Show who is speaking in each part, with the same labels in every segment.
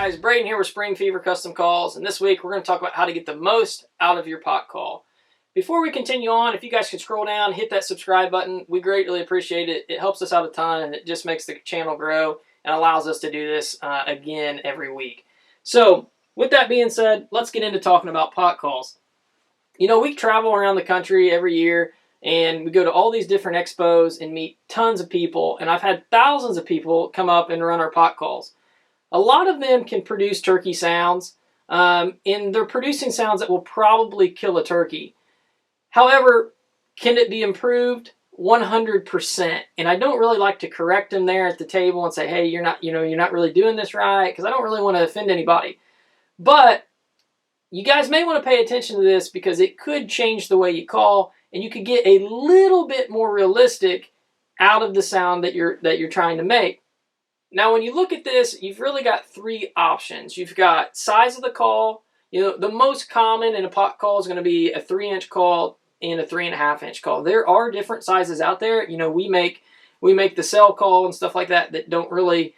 Speaker 1: guys, Braden here with Spring Fever Custom Calls, and this week we're going to talk about how to get the most out of your pot call. Before we continue on, if you guys can scroll down, hit that subscribe button. We greatly appreciate it. It helps us out a ton, and it just makes the channel grow and allows us to do this again every week. So, with that being said, let's get into talking about pot calls. You know, we travel around the country every year, and we go to all these different expos and meet tons of people, and I've had thousands of people come up and run our pot calls. A lot of them can produce turkey sounds, and they're producing sounds that will probably kill a turkey. However, can it be improved? 100%. And I don't really like to correct them there at the table and say, hey, you're not really doing this right, because I don't really want to offend anybody. But you guys may want to pay attention to this because it could change the way you call, and you could get a little bit more realistic out of the sound that you're trying to make. Now, when you look at this, you've really got three options. You've got size of the call. You know, the most common in a pot call is going to be a 3-inch call and a 3.5-inch call. There are different sizes out there. You know, we make the cell call and stuff like that don't really,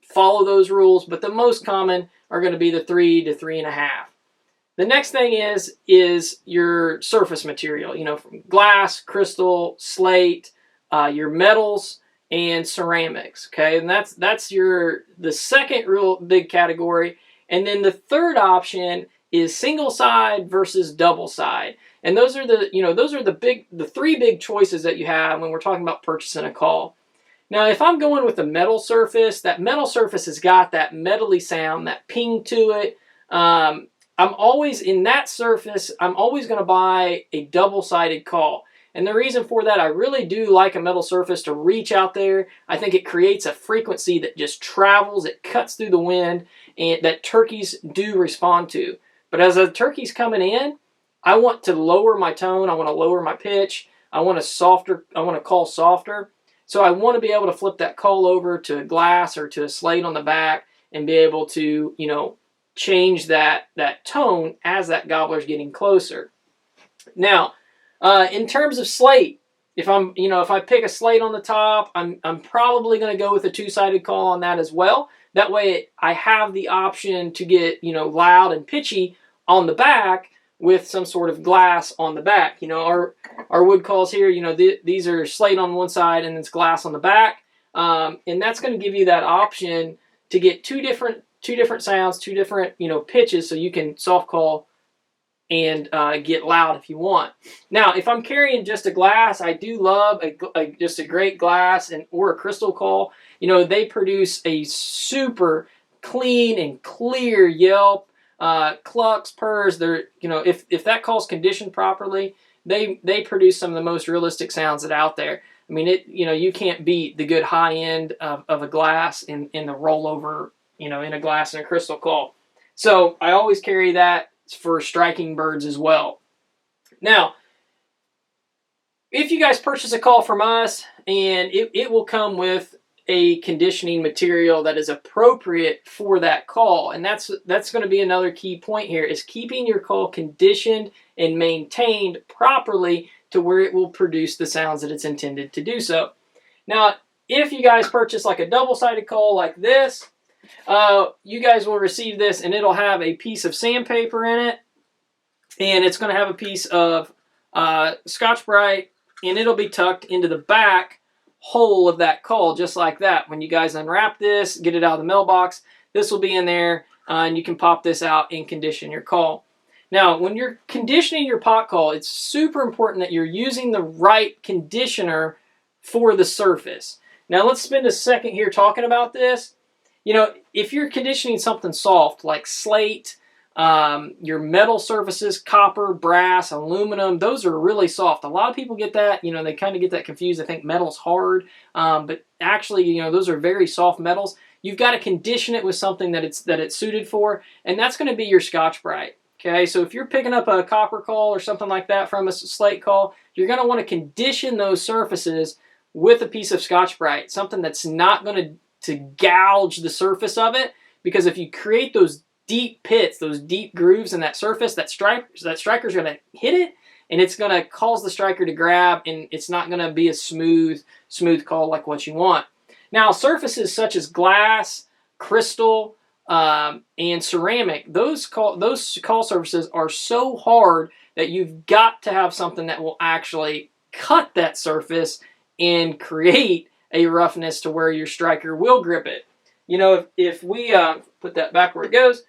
Speaker 1: follow those rules, but the most common are going to be the 3 to 3.5. The next thing is your surface material, from glass, crystal, slate, your metals, and ceramics. Okay, and that's the second real big category. And then the third option is single side versus double side. And those are the three big choices that you have when we're talking about purchasing a call. Now, if I'm going with a metal surface, that metal surface has got that metally sound, that ping to it. I'm always going to buy a double-sided call. And the reason for that, I really do like a metal surface to reach out there. I think it creates a frequency that just travels, it cuts through the wind, and that turkeys do respond to. But as a turkey's coming in, I want to lower my tone, I want to lower my pitch, I want to call softer. So I want to be able to flip that call over to a glass or to a slate on the back and be able to, change that tone as that gobbler's getting closer. Now, in terms of slate, if I pick a slate on the top, I'm probably going to go with a 2-sided call on that as well. That way I have the option to get, loud and pitchy on the back with some sort of glass on the back. Our wood calls here, these are slate on one side and it's glass on the back. And that's going to give you that option to get two different sounds, two different, pitches, so you can soft call and get loud if you want. Now, if I'm carrying just a glass, I do love just a great glass or a crystal call. They produce a super clean and clear yelp, clucks, purrs. They're, if that call's conditioned properly, they produce some of the most realistic sounds that are out there. I mean, you can't beat the good high end of a glass in the rollover, in a glass and a crystal call. So I always carry that for striking birds as well. Now, if you guys purchase a call from us, and it will come with a conditioning material that is appropriate for that call, and that's going to be another key point here, is keeping your call conditioned and maintained properly to where it will produce the sounds that it's intended to do so. Now, if you guys purchase like a double-sided call like this, you guys will receive this, and it'll have a piece of sandpaper in it, and it's going to have a piece of Scotch-Brite, and it'll be tucked into the back hole of that call, just like that. When you guys unwrap this, get it out of the mailbox, this will be in there, and you can pop this out and condition your call. Now, when you're conditioning your pot call, it's super important that you're using the right conditioner for the surface. Now, let's spend a second here talking about this. If you're conditioning something soft like slate, your metal surfaces, copper, brass, aluminum, those are really soft. A lot of people get that, they kind of get that confused. They think metal's hard, but actually, those are very soft metals. You've got to condition it with something that it's suited for, and that's going to be your Scotch-Brite. Okay, so if you're picking up a copper call or something like that from a slate call, you're going to want to condition those surfaces with a piece of Scotch-Brite, something that's not going to gouge the surface of it, because if you create those deep pits, those deep grooves in that surface, that striker's going to hit it, and it's going to cause the striker to grab, and it's not going to be a smooth call like what you want. Now, surfaces such as glass, crystal, and ceramic, those call surfaces are so hard that you've got to have something that will actually cut that surface and create a roughness to where your striker will grip it. You know, if we put that back where it goes,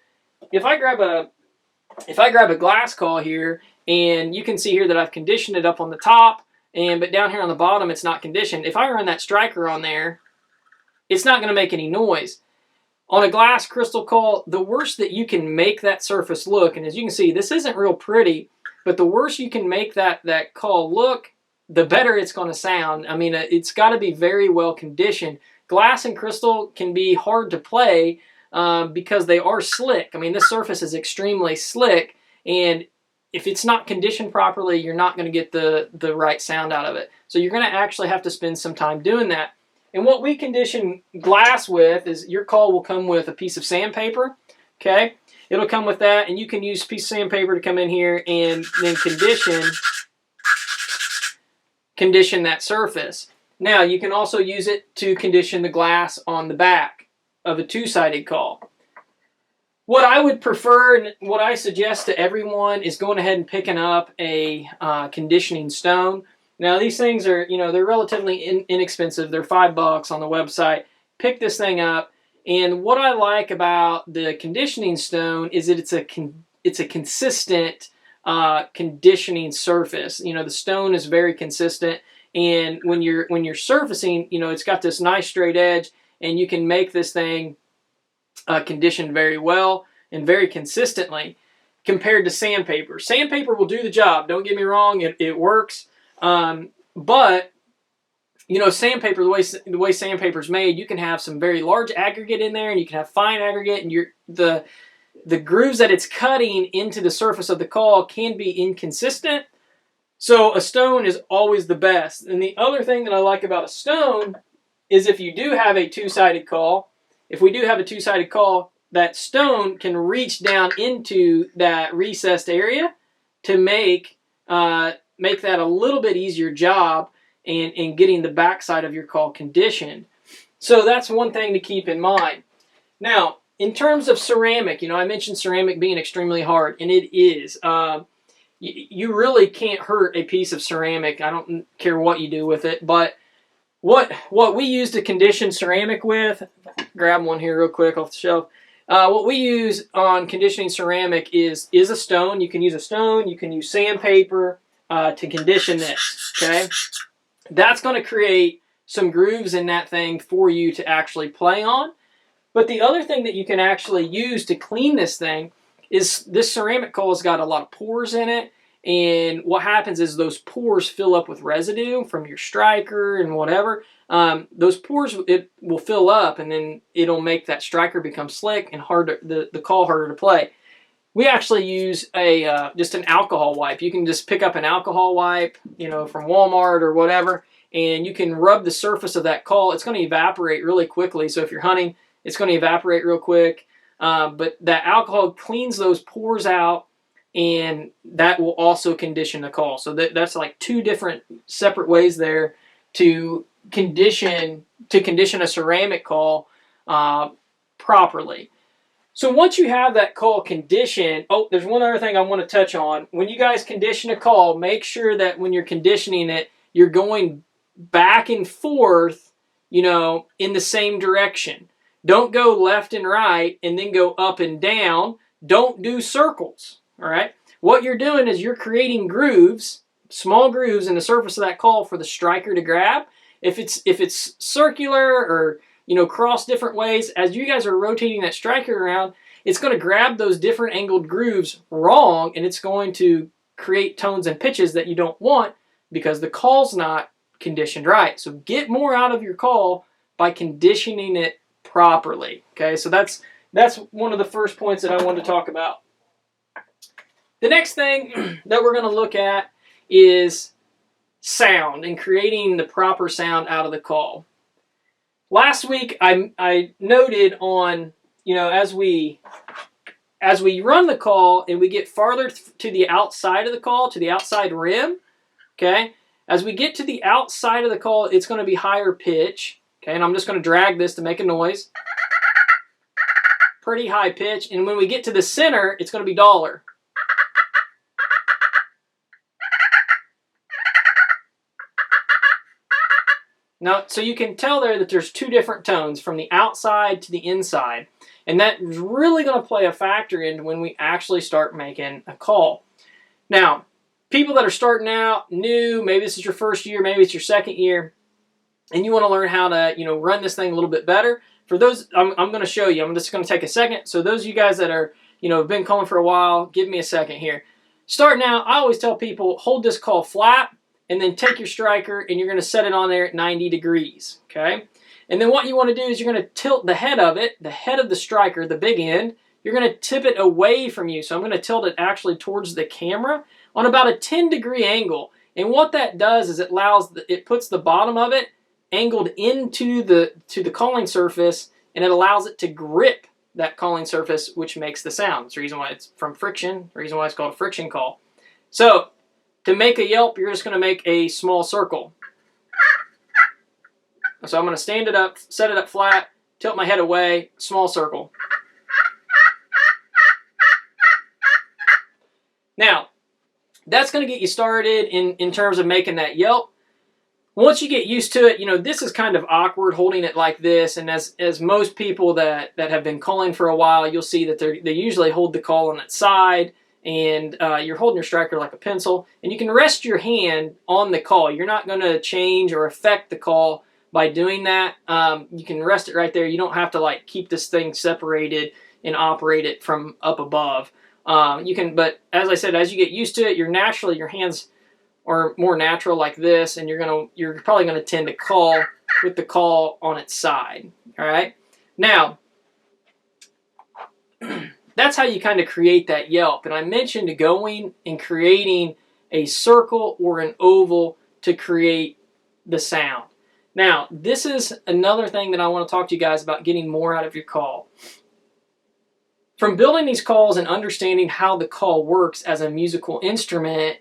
Speaker 1: if I grab a glass call here, and you can see here that I've conditioned it up on the top, but down here on the bottom it's not conditioned. If I run that striker on there, it's not going to make any noise. On a glass crystal call, the worse that you can make that surface look, and as you can see, this isn't real pretty, but the worse you can make that call look, the better it's going to sound. I mean, it's got to be very well conditioned. Glass and crystal can be hard to play because they are slick. I mean, this surface is extremely slick, and if it's not conditioned properly, you're not going to get the right sound out of it. So you're going to actually have to spend some time doing that. And what we condition glass with is your call will come with a piece of sandpaper, okay? It'll come with that, and you can use a piece of sandpaper to come in here and then condition that surface. Now, you can also use it to condition the glass on the back of a two-sided call. What I would prefer and what I suggest to everyone is going ahead and picking up a conditioning stone. Now, these things are, they're relatively inexpensive. They're $5 on the website. Pick this thing up. And what I like about the conditioning stone is that it's a consistent conditioning surface. The stone is very consistent. And when you're surfacing, it's got this nice straight edge, and you can make this thing conditioned very well and very consistently compared to sandpaper. Sandpaper will do the job. Don't get me wrong. It works. But sandpaper, the way sandpaper is made, you can have some very large aggregate in there, and you can have fine aggregate, and the grooves that it's cutting into the surface of the call can be inconsistent. So a stone is always the best. And the other thing that I like about a stone is if you do have a two-sided call, that stone can reach down into that recessed area to make that a little bit easier job in getting the backside of your call conditioned. So that's one thing to keep in mind. Now, in terms of ceramic, I mentioned ceramic being extremely hard, and it is. You really can't hurt a piece of ceramic. I don't care what you do with it, but what we use to condition ceramic with, grab one here real quick off the shelf. What we use on conditioning ceramic is a stone. You can use a stone. You can use sandpaper to condition this, okay? That's going to create some grooves in that thing for you to actually play on. But the other thing that you can actually use to clean this thing is this ceramic coal has got a lot of pores in it. And what happens is those pores fill up with residue from your striker and whatever. Those pores, it will fill up, and then it'll make that striker become slick and the call harder to play. We actually use just an alcohol wipe. You can just pick up an alcohol wipe, from Walmart or whatever, and you can rub the surface of that call. It's going to evaporate really quickly. So if you're hunting, it's going to evaporate real quick. But that alcohol cleans those pores out, and that will also condition the call. So that's like two different separate ways there to condition a ceramic call properly. So once you have that call conditioned, there's one other thing I want to touch on. When you guys condition a call, make sure that when you're conditioning it, you're going back and forth, in the same direction. Don't go left and right and then go up and down. Don't do circles, all right? What you're doing is you're creating grooves, small grooves in the surface of that call for the striker to grab. If it's circular or cross different ways, as you guys are rotating that striker around, it's going to grab those different angled grooves wrong, and it's going to create tones and pitches that you don't want because the call's not conditioned right. So get more out of your call by conditioning it properly. Okay, so that's one of the first points that I wanted to talk about. The next thing that we're going to look at is sound and creating the proper sound out of the call. Last week I noted on, as we run the call and we get farther to the outside of the call, to the outside rim, okay, as we get to the outside of the call, it's going to be higher pitch, okay, and I'm just going to drag this to make a noise. pretty high pitch, and when we get to the center, it's going to be dollar. Now, so you can tell there that there's two different tones from the outside to the inside. And that's really going to play a factor in when we actually start making a call. Now, people that are starting out, new, maybe this is your first year, maybe it's your second year, and you want to learn how to, run this thing a little bit better. For those, I'm going to show you. I'm just going to take a second. So those of you guys that are, have been calling for a while, give me a second here. Starting out, I always tell people, hold this call flat, and then take your striker and you're going to set it on there at 90 degrees, okay? And then what you want to do is you're going to tilt the head of it, the head of the striker, the big end, you're going to tip it away from you. So I'm going to tilt it actually towards the camera on about a 10-degree angle. And what that does is it puts the bottom of it angled into the calling surface, and it allows it to grip that calling surface, which makes the sound. That's the reason why it's from friction, the reason why it's called a friction call. So to make a yelp, you're just going to make a small circle. So I'm going to stand it up, set it up flat, tilt my head away, small circle. Now, that's going to get you started in terms of making that yelp. Once you get used to it, this is kind of awkward holding it like this. And as most people that have been calling for a while, you'll see that they usually hold the call on its side. And you're holding your striker like a pencil, and you can rest your hand on the call. You're not going to change or affect the call by doing that. You can rest it right there. You don't have to keep this thing separated and operate it from up above. But as I said, as you get used to it, your hands are more natural like this, and you're probably gonna tend to call with the call on its side. All right, now. That's how you kind of create that yelp. And I mentioned going and creating a circle or an oval to create the sound. Now, this is another thing that I want to talk to you guys about getting more out of your call. From building these calls and understanding how the call works as a musical instrument,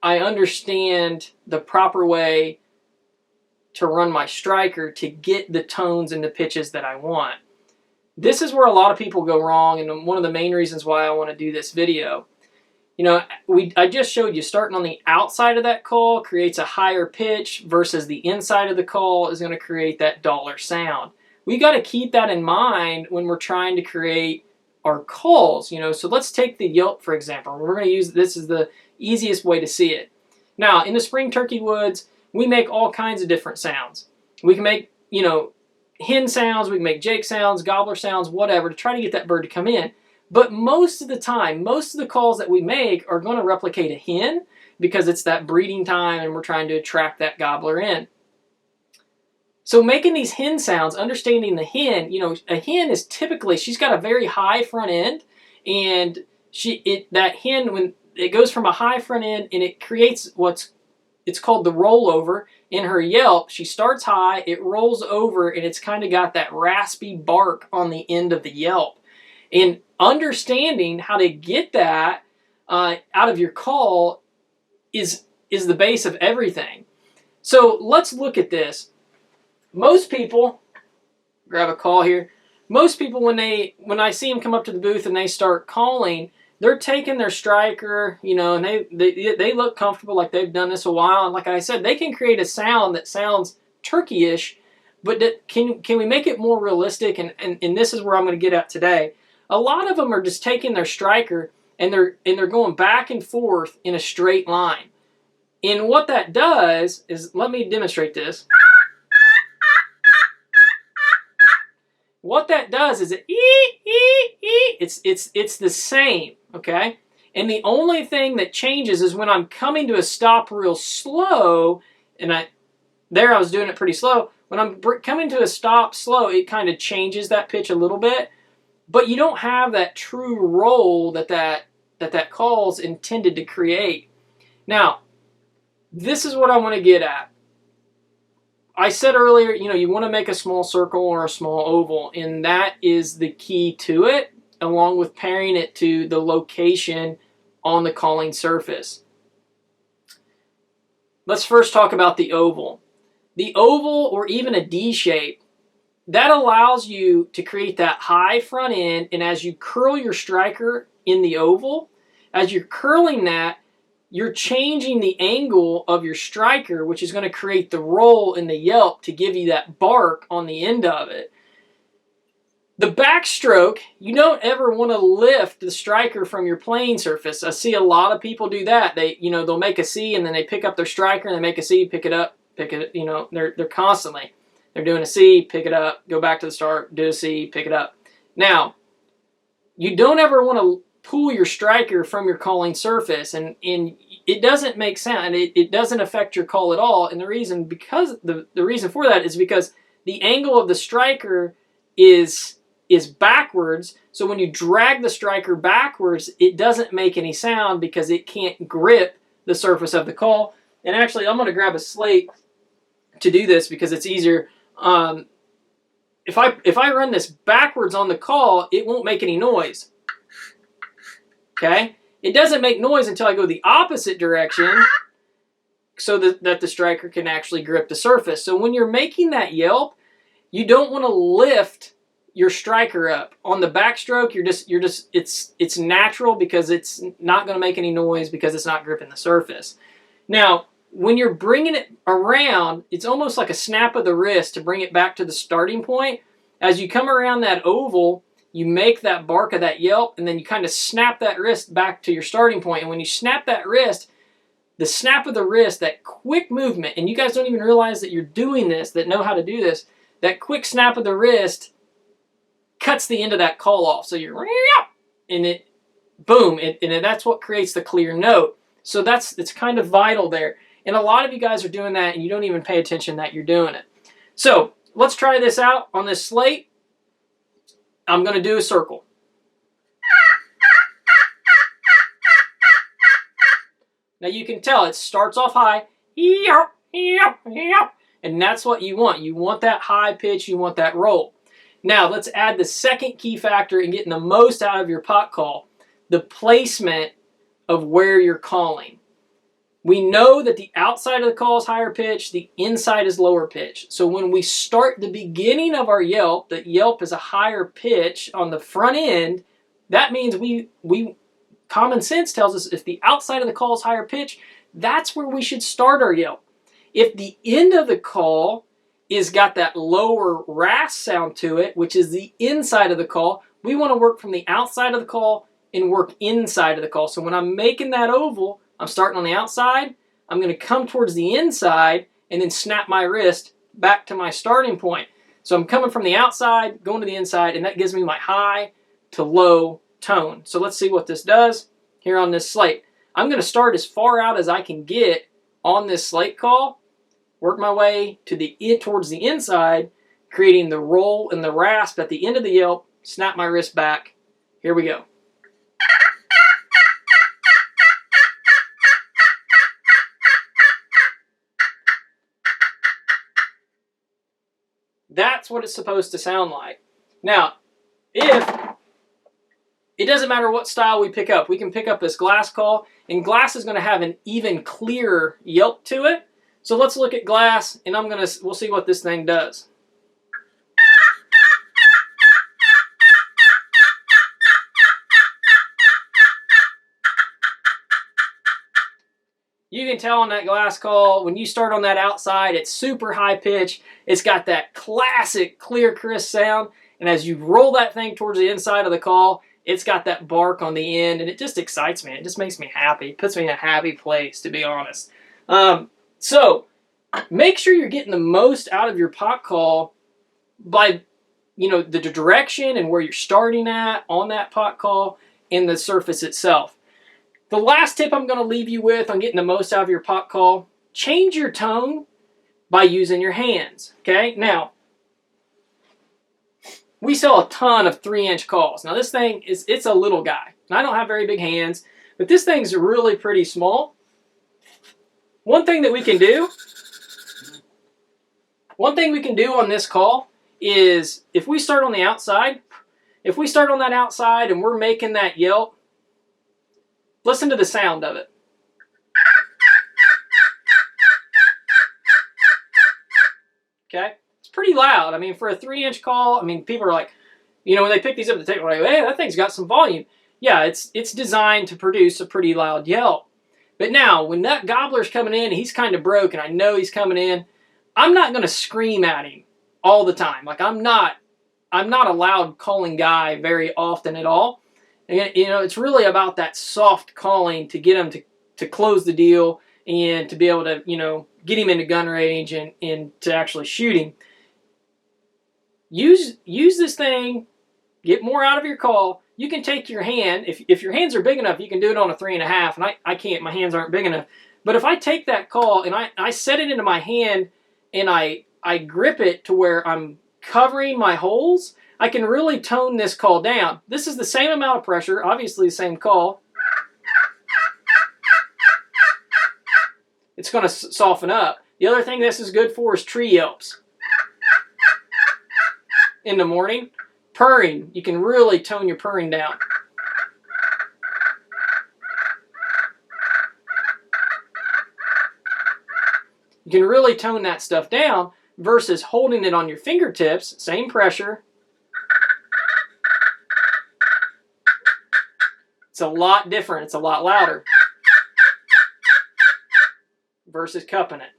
Speaker 1: I understand the proper way to run my striker to get the tones and the pitches that I want. This is where a lot of people go wrong, and one of the main reasons why I want to do this video. I just showed you starting on the outside of that call creates a higher pitch versus the inside of the call is going to create that dollar sound. We got to keep that in mind when we're trying to create our calls. So let's take the yelp, for example. We're going to use this as the easiest way to see it. Now, in the spring turkey woods, we make all kinds of different sounds. We can make, hen sounds, we can make jake sounds, gobbler sounds, whatever, to try to get that bird to come in. But most of the time, most of the calls that we make are going to replicate a hen because it's that breeding time and we're trying to attract that gobbler in. So making these hen sounds, understanding the hen, a hen is typically, she's got a very high front end, and that hen, when it goes from a high front end and it creates it's called the rollover. In her yelp, she starts high, it rolls over, and it's kind of got that raspy bark on the end of the yelp. And understanding how to get that out of your call is the base of everything. So let's look at this. Most people, grab a call here, most people when I see them come up to the booth and they start calling, they're taking their striker, and they look comfortable, like they've done this a while. And like I said, they can create a sound that sounds turkey-ish, but can we make it more realistic? And this is where I'm going to get at today. A lot of them are just taking their striker and they're going back and forth in a straight line. And what that does is, let me demonstrate this. What that does is it's the same, okay? And the only thing that changes is when I'm coming to a stop real slow, and I was doing it pretty slow. When I'm coming to a stop slow, it kind of changes that pitch a little bit, but you don't have that true roll that call's intended to create. Now, this is what I want to get at. I said earlier, you want to make a small circle or a small oval, and that is the key to it, along with pairing it to the location on the calling surface. Let's first talk about the oval. The oval, or even a D shape, that allows you to create that high front end, and as you curl your striker in the oval, as you're curling that, you're changing the angle of your striker, which is going to create the roll in the yelp to give you that bark on the end of it. The backstroke, you don't ever want to lift the striker from your playing surface. I see a lot of people do that. They'll make a C and then they pick up their striker and they make a C, pick it up, they're constantly. They're doing a C, pick it up, go back to the start, do a C, pick it up. Now, you don't ever want to pull your striker from your calling surface, and it doesn't make sense. It doesn't affect your call at all. And the reason for that is because the angle of the striker is backwards. So when you drag the striker backwards, it doesn't make any sound because it can't grip the surface of the call. And actually, I'm going to grab a slate to do this because it's easier. If I run this backwards on the call, it won't make any noise. Okay? It doesn't make noise until I go the opposite direction so that the striker can actually grip the surface. So when you're making that yelp, you don't want to lift your striker up. On the backstroke, it's natural because it's not going to make any noise because it's not gripping the surface. Now, when you're bringing it around, it's almost like a snap of the wrist to bring it back to the starting point. As you come around that oval, you make that bark of that yelp, and then you kind of snap that wrist back to your starting point. And when you snap that wrist, the snap of the wrist, that quick movement, and you guys don't even realize that you're doing this, that know how to do this, that quick snap of the wrist cuts the end of that call off. So you're, and it, boom, and that's what creates the clear note. So it's kind of vital there. And a lot of you guys are doing that and you don't even pay attention that you're doing it. So let's try this out on this slate. I'm going to do a circle. Now you can tell it starts off high. And that's what you want. You want that high pitch. You want that roll. Now let's add the second key factor in getting the most out of your pot call. The placement of where you're calling. We know that the outside of the call is higher pitch, the inside is lower pitch. So when we start the beginning of our yelp, the yelp is a higher pitch on the front end. That means we common sense tells us if the outside of the call is higher pitch, that's where we should start our yelp. If the end of the call is got that lower rasp sound to it, which is the inside of the call, we want to work from the outside of the call and work inside of the call. So when I'm making that oval, I'm starting on the outside, I'm going to come towards the inside and then snap my wrist back to my starting point. So I'm coming from the outside, going to the inside, and that gives me my high to low tone. So let's see what this does here on this slate. I'm going to start as far out as I can get on this slate call, work my way towards the inside, creating the roll and the rasp at the end of the yelp, snap my wrist back. Here we go. That's what it's supposed to sound like. Now, it doesn't matter what style we pick up. We can pick up this glass call, and glass is going to have an even clearer yelp to it. So let's look at glass, and we'll see what this thing does. You can tell on that glass call, when you start on that outside, it's super high pitch. It's got that classic clear, crisp sound. And as you roll that thing towards the inside of the call, it's got that bark on the end, and it just excites me. It just makes me happy. It puts me in a happy place, to be honest. So make sure you're getting the most out of your pot call by, the direction and where you're starting at on that pot call and the surface itself. The last tip I'm going to leave you with on getting the most out of your pot call, change your tone by using your hands. Okay? Now, we sell a ton of 3-inch calls. Now this thing it's a little guy. And I don't have very big hands, but this thing's really pretty small. One thing we can do on this call is if we start on the outside, if we start on that outside and we're making that yelp, listen to the sound of it. Okay? It's pretty loud. I mean, for a 3-inch call, I mean, people are like, you know, when they pick these up at the table, like, hey, that thing's got some volume. Yeah, it's designed to produce a pretty loud yelp. But now, when that gobbler's coming in, he's kind of broke, and I know he's coming in, I'm not going to scream at him all the time. Like, I'm not a loud calling guy very often at all. And, you know, it's really about that soft calling to get him to close the deal and to be able to, you know, get him into gun range and to actually shoot him. Use this thing, get more out of your call. You can take your hand, if your hands are big enough, you can do it on a 3.5, and I can't, my hands aren't big enough. But if I take that call and I set it into my hand and I grip it to where I'm covering my holes, I can really tone this call down. This is the same amount of pressure, obviously the same call. It's going to soften up. The other thing this is good for is tree yelps. In the morning, purring, you can really tone your purring down. You can really tone that stuff down versus holding it on your fingertips, same pressure. It's a lot different, it's a lot louder versus cupping it.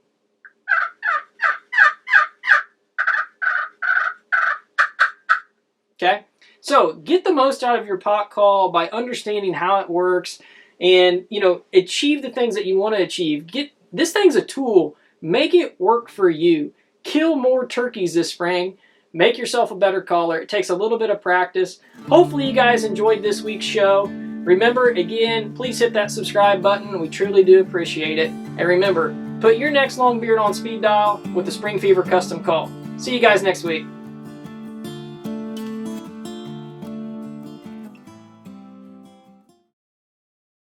Speaker 1: Okay, so get the most out of your pot call by understanding how it works, and you know, achieve the things that you want to achieve. This thing's a tool. Make it work for you. Kill more turkeys this spring. Make yourself a better caller. It takes a little bit of practice. Hopefully you guys enjoyed this week's show. Remember, again, please hit that subscribe button. We truly do appreciate it. And remember, put your next long beard on speed dial with the Spring Fever custom call. See you guys next week.